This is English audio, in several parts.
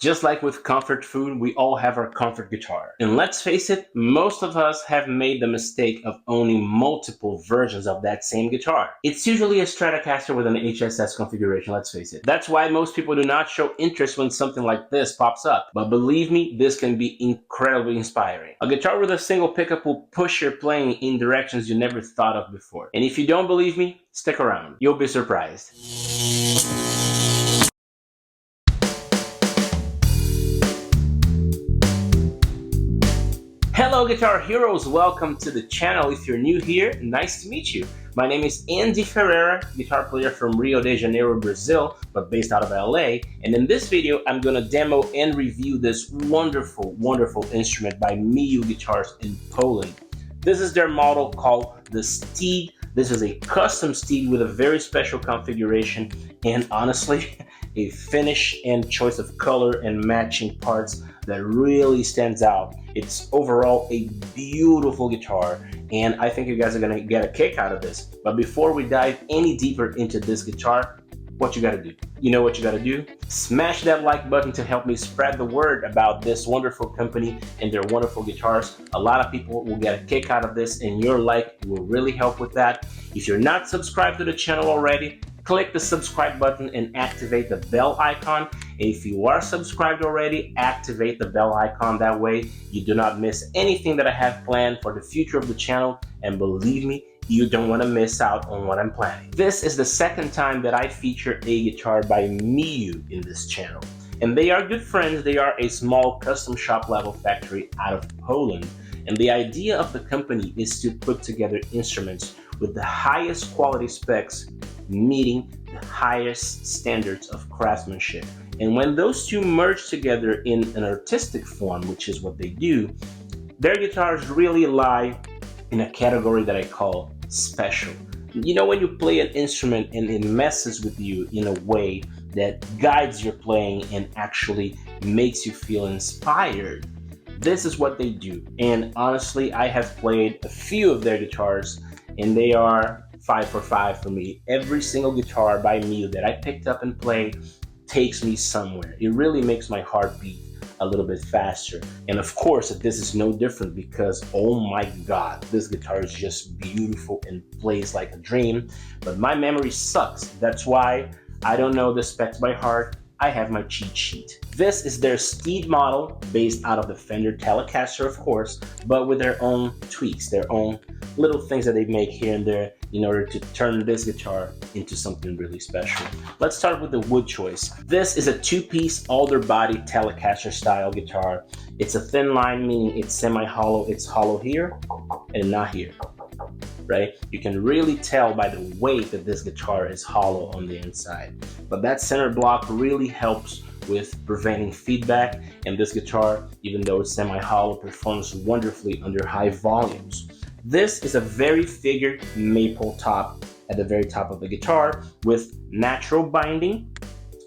Just like with comfort food, we all have our comfort guitar. And let's face it, most of us have made the mistake of owning multiple versions of that same guitar. It's usually a Stratocaster with an HSS configuration, let's face it. That's why most people do not show interest when something like this pops up. But believe me, this can be incredibly inspiring. A guitar with a single pickup will push your playing in directions you never thought of before. And if you don't believe me, stick around. You'll be surprised. Hello Guitar Heroes, welcome to the channel. If you're new here, nice to meet you. My name is Andy Ferreira, guitar player from Rio de Janeiro, Brazil, but based out of LA. And in this video, I'm gonna demo and review this wonderful, wonderful instrument by Miu Guitars in Poland. This is their model called the Steed. This is a custom Steed with a very special configuration and honestly, a finish and choice of color and matching parts that really stands out. It's overall a beautiful guitar, and I think you guys are gonna get a kick out of this. But before we dive any deeper into this guitar, what you gotta do? You know what you gotta do? Smash that like button to help me spread the word about this wonderful company and their wonderful guitars. A lot of people will get a kick out of this, and your like will really help with that. If you're not subscribed to the channel already, click the subscribe button and activate the bell icon. If you are subscribed already, activate the bell icon. That way you do not miss anything that I have planned for the future of the channel. And believe me, you don't want to miss out on what I'm planning. This is the second time that I feature a guitar by Miu in this channel. And they are good friends. They are a small custom shop level factory out of Poland. And the idea of the company is to put together instruments with the highest quality specs, meeting the highest standards of craftsmanship. And when those two merge together in an artistic form, which is what they do, their guitars really lie in a category that I call special. You know, when you play an instrument and it messes with you in a way that guides your playing and actually makes you feel inspired, this is what they do. And honestly, I have played a few of their guitars and they are 5 for 5 for me. Every single guitar by Miu that I picked up and played takes me somewhere. It really makes my heart beat a little bit faster. And of course, this is no different because, oh my God, this guitar is just beautiful and plays like a dream. But my memory sucks. That's why I don't know the specs by heart. I have my cheat sheet. This is their Steed model based out of the Fender Telecaster, of course, but with their own tweaks, their own little things that they make here and there in order to turn this guitar into something really special. Let's start with the wood choice. This is a two-piece alder body Telecaster style guitar. It's a thin line, meaning it's semi-hollow. It's hollow here and not here, right? You can really tell by the weight that this guitar is hollow on the inside. But that center block really helps with preventing feedback, and this guitar, even though it's semi-hollow, performs wonderfully under high volumes. This is a very figured maple top at the very top of the guitar with natural binding,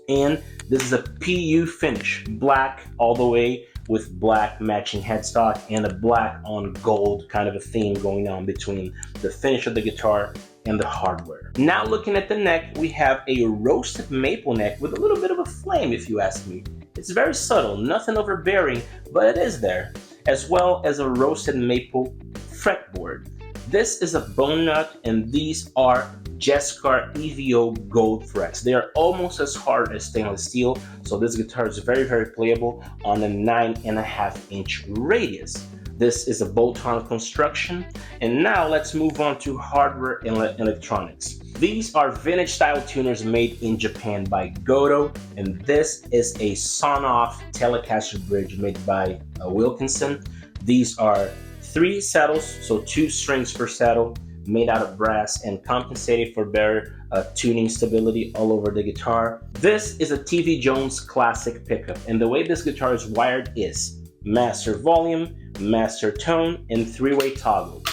and this is a PU finish, black all the way with black matching headstock and a black on gold kind of a theme going on between the finish of the guitar and the hardware. Now looking at the neck, we have a roasted maple neck with a little bit of a flame, if you ask me. It's very subtle, nothing overbearing, but it is there, as well as a roasted maple fretboard. This is a bone nut, and these are Jescar EVO gold frets. They are almost as hard as stainless steel, so this guitar is very, very playable on a 9.5-inch radius. This is a bolt-on construction. And now let's move on to hardware and electronics. These are vintage style tuners made in Japan by Goto, and this is a sawn-off Telecaster bridge made by Wilkinson. These are 3 saddles, so 2 strings per saddle, made out of brass and compensated for better tuning stability all over the guitar. This is a TV Jones classic pickup, and the way this guitar is wired is master volume, master tone, and 3-way toggle.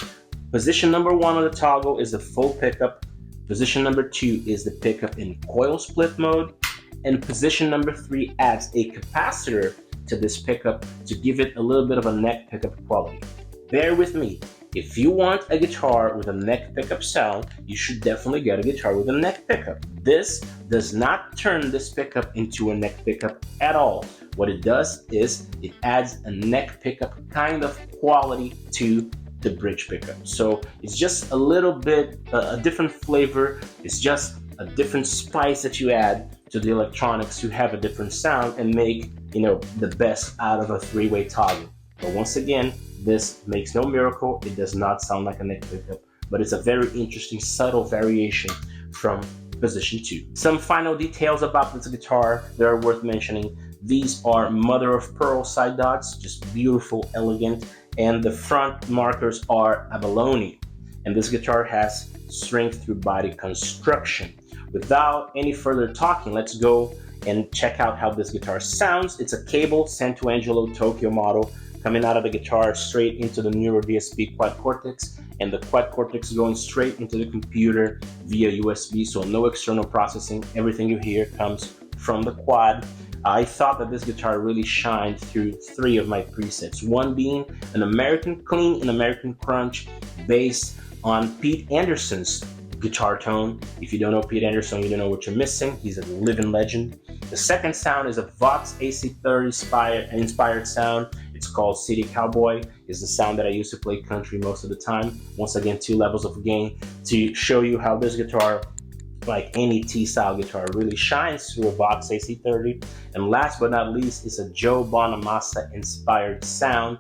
Position number 1 on the toggle is the full pickup. Position number 2 is the pickup in coil split mode, and position number 3 adds a capacitor to this pickup to give it a little bit of a neck pickup quality. Bear with me, If you want a guitar with a neck pickup sound, you should definitely get a guitar with a neck pickup. This does not turn this pickup into a neck pickup at all. What it does is it adds a neck pickup kind of quality to the bridge pickup. So it's just a little bit a different flavor. It's just a different spice that you add to the electronics to have a different sound and make, the best out of a three-way toggle. But once again, this makes no miracle. It does not sound like a neck pickup, but it's a very interesting, subtle variation from position 2. Some final details about this guitar that are worth mentioning. These are mother of pearl side dots, just beautiful, elegant, and the front markers are abalone. And this guitar has strength through body construction. Without any further talking, let's go and check out how this guitar sounds. It's a cable Santo Angelo Tokyo model coming out of the guitar straight into the Neuro DSP Quad Cortex, and the Quad Cortex going straight into the computer via USB, so no external processing. Everything you hear comes from the quad. I thought that this guitar really shined through 3 of my presets, one being an American Clean and American Crunch based on Pete Anderson's guitar tone. If you don't know Pete Anderson, you don't know what you're missing. He's a living legend. The second sound is a Vox AC30 inspired sound. It's called City Cowboy. It's the sound that I use to play country most of the time. Once again, 2 levels of gain to show you how this guitar, like any T-style guitar, really shines through a Vox AC30. And last but not least, it's a Joe Bonamassa inspired sound,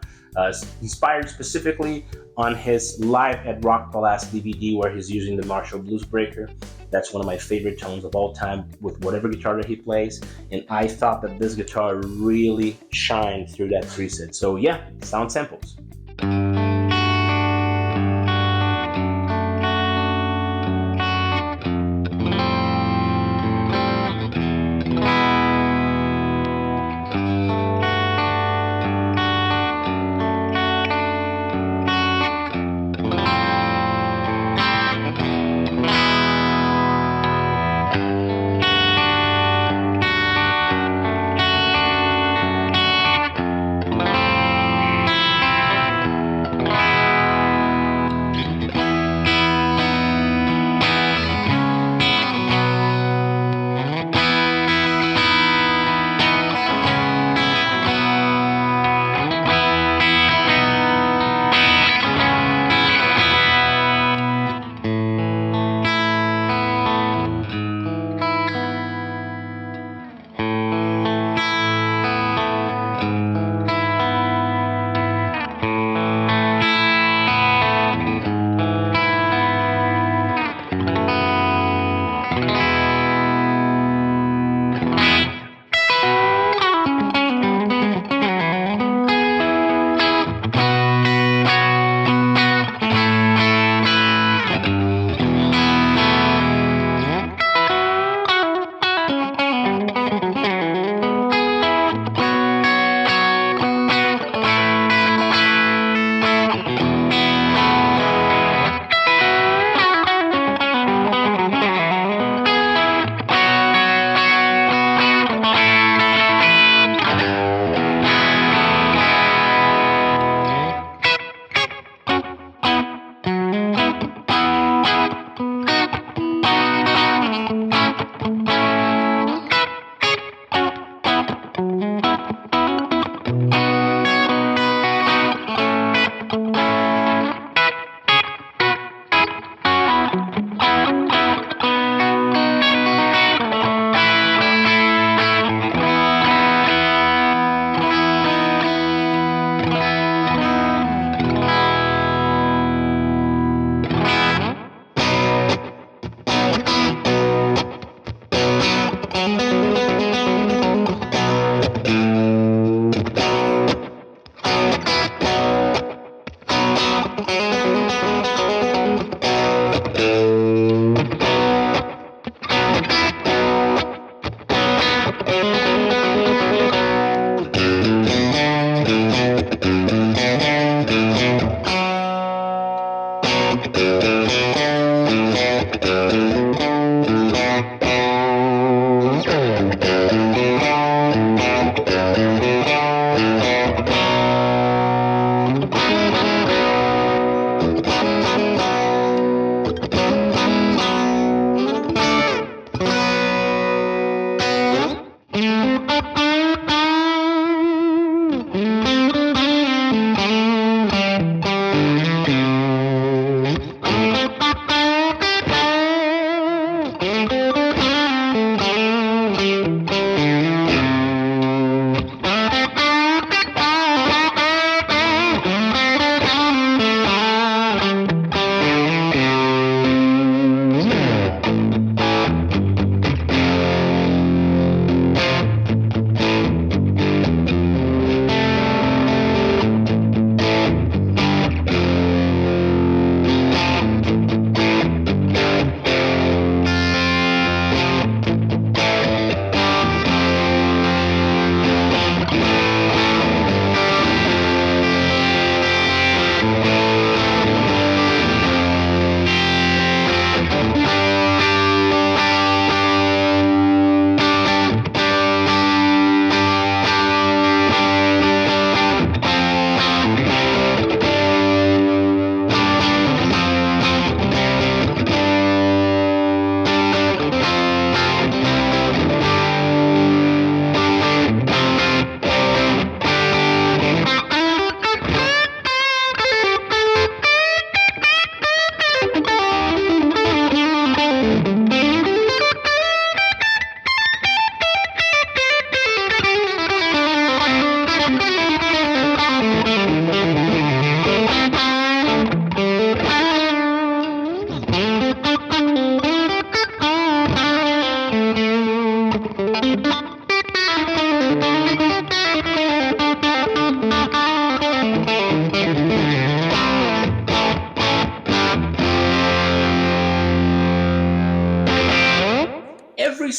inspired specifically on his Live at Rock Palace DVD, where he's using the Marshall Blues Breaker. That's one of my favorite tones of all time with whatever guitar that he plays, and I thought that this guitar really shined through that preset. So yeah, sound samples.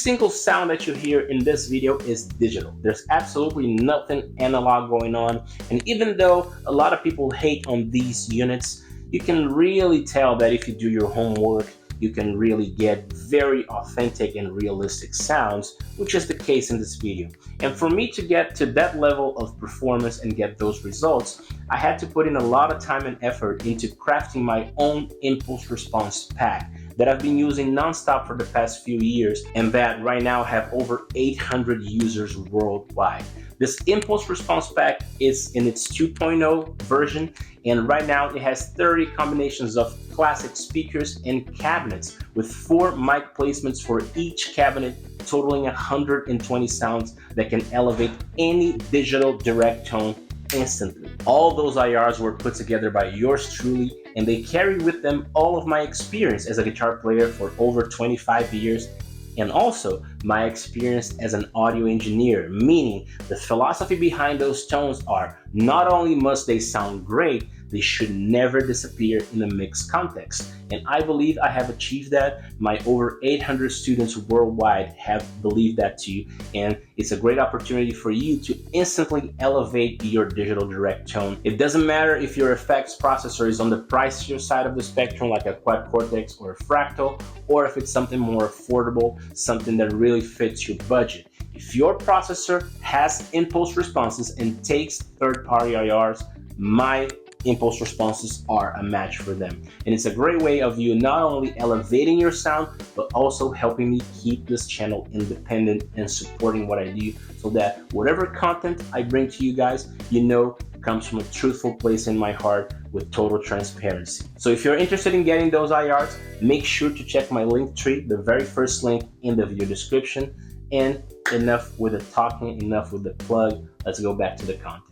single sound that you hear in this video is digital. There's absolutely nothing analog going on. And even though a lot of people hate on these units, you can really tell that if you do your homework, you can really get very authentic and realistic sounds, which is the case in this video. And for me to get to that level of performance and get those results, I had to put in a lot of time and effort into crafting my own impulse response pack that I've been using nonstop for the past few years, and that right now have over 800 users worldwide. This impulse response pack is in its 2.0 version, and right now it has 30 combinations of classic speakers and cabinets with 4 mic placements for each cabinet, totaling 120 sounds that can elevate any digital direct tone instantly. All those IRs were put together by yours truly, and they carry with them all of my experience as a guitar player for over 25 years, and also my experience as an audio engineer, meaning the philosophy behind those tones are not only must they sound great, they should never disappear in a mixed context. And I believe I have achieved that. My over 800 students worldwide have believed that too. And it's a great opportunity for you to instantly elevate your digital direct tone. It doesn't matter if your effects processor is on the pricier side of the spectrum, like a Quad Cortex or a Fractal, or if it's something more affordable, something that really fits your budget. If your processor has impulse responses and takes third-party IRs, my impulse responses are a match for them. And it's a great way of you not only elevating your sound, but also helping me keep this channel independent and supporting what I do, so that whatever content I bring to you guys, you know, comes from a truthful place in my heart with total transparency. So if you're interested in getting those IRs, make sure to check my link tree, the very first link in the video description. And enough with the talking, enough with the plug. Let's go back to the content.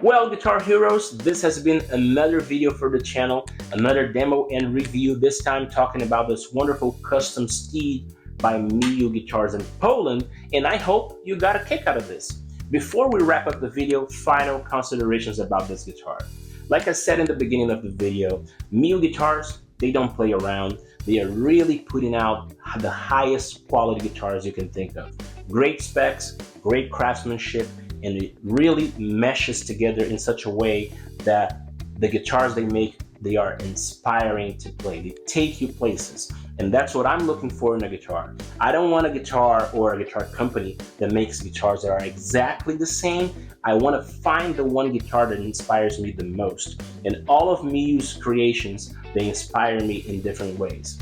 Well, Guitar Heroes, this has been another video for the channel, another demo and review, this time talking about this wonderful custom steed by Miu Guitars in Poland, and I hope you got a kick out of this. Before we wrap up the video, final considerations about this guitar. Like I said in the beginning of the video, Miu Guitars, they don't play around. They are really putting out the highest quality guitars you can think of. Great specs, great craftsmanship, and it really meshes together in such a way that the guitars they make, they are inspiring to play. They take you places. And that's what I'm looking for in a guitar. I don't want a guitar or a guitar company that makes guitars that are exactly the same. I want to find the one guitar that inspires me the most. And all of Miu's creations, they inspire me in different ways.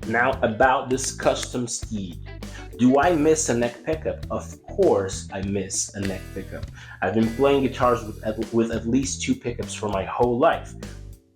Now about this custom steed. Do I miss a neck pickup? Of course I miss a neck pickup. I've been playing guitars with at least 2 pickups for my whole life.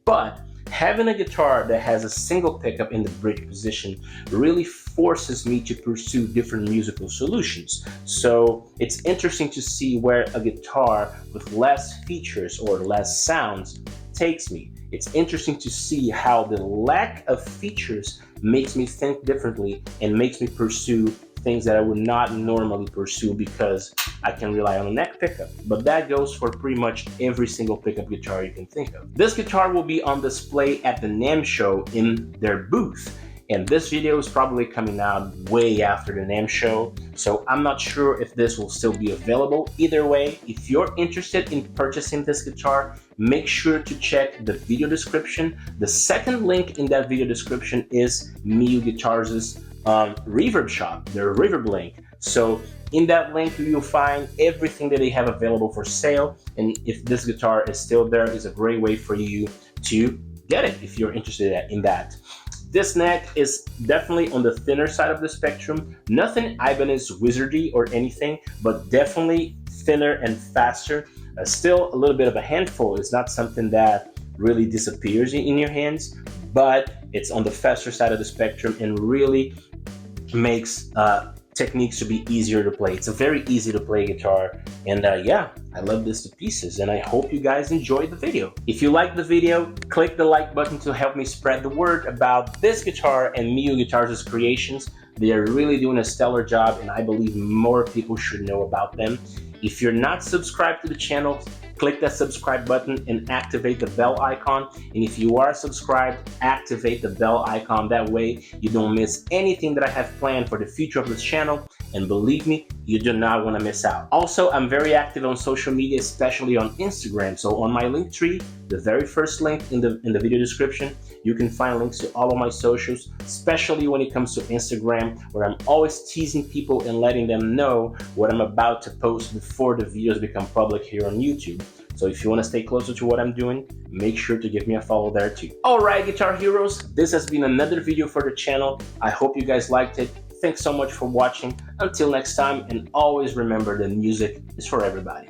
But having a guitar that has a single pickup in the bridge position really forces me to pursue different musical solutions. So it's interesting to see where a guitar with less features or less sounds takes me. It's interesting to see how the lack of features makes me think differently and makes me pursue things that I would not normally pursue because I can rely on a neck pickup. But that goes for pretty much every single pickup guitar you can think of. This guitar will be on display at the NAMM show in their booth. And this video is probably coming out way after the NAMM show, so I'm not sure if this will still be available. Either way, if you're interested in purchasing this guitar, make sure to check the video description. The second link in that video description is Miyoo Guitars' Reverb shop, their Reverb link. So in that link, you'll find everything that they have available for sale. And if this guitar is still there, it's a great way for you to get it if you're interested in that. This neck is definitely on the thinner side of the spectrum. Nothing Ibanez wizardy or anything, but definitely thinner and faster. Still a little bit of a handful. It's not something that really disappears in your hands, but it's on the faster side of the spectrum and really makes techniques to be easier to play. It's a very easy to play guitar, and yeah, I love this to pieces, and I hope you guys enjoyed the video. If you liked the video, click the like button to help me spread the word about this guitar and Miyoo Guitars' creations. They are really doing a stellar job, and I believe more people should know about them. If you're not subscribed to the channel, click that subscribe button and activate the bell icon. And if you are subscribed, activate the bell icon. That way you don't miss anything that I have planned for the future of this channel. And believe me, you do not want to miss out. Also, I'm very active on social media, especially on Instagram. So on my link tree, the very first link in the video description, you can find links to all of my socials, especially when it comes to Instagram, where I'm always teasing people and letting them know what I'm about to post before the videos become public here on YouTube. So if you want to stay closer to what I'm doing, make sure to give me a follow there too. Alright, Guitar Heroes, this has been another video for the channel. I hope you guys liked it. Thanks so much for watching. Until next time, and always remember that music is for everybody.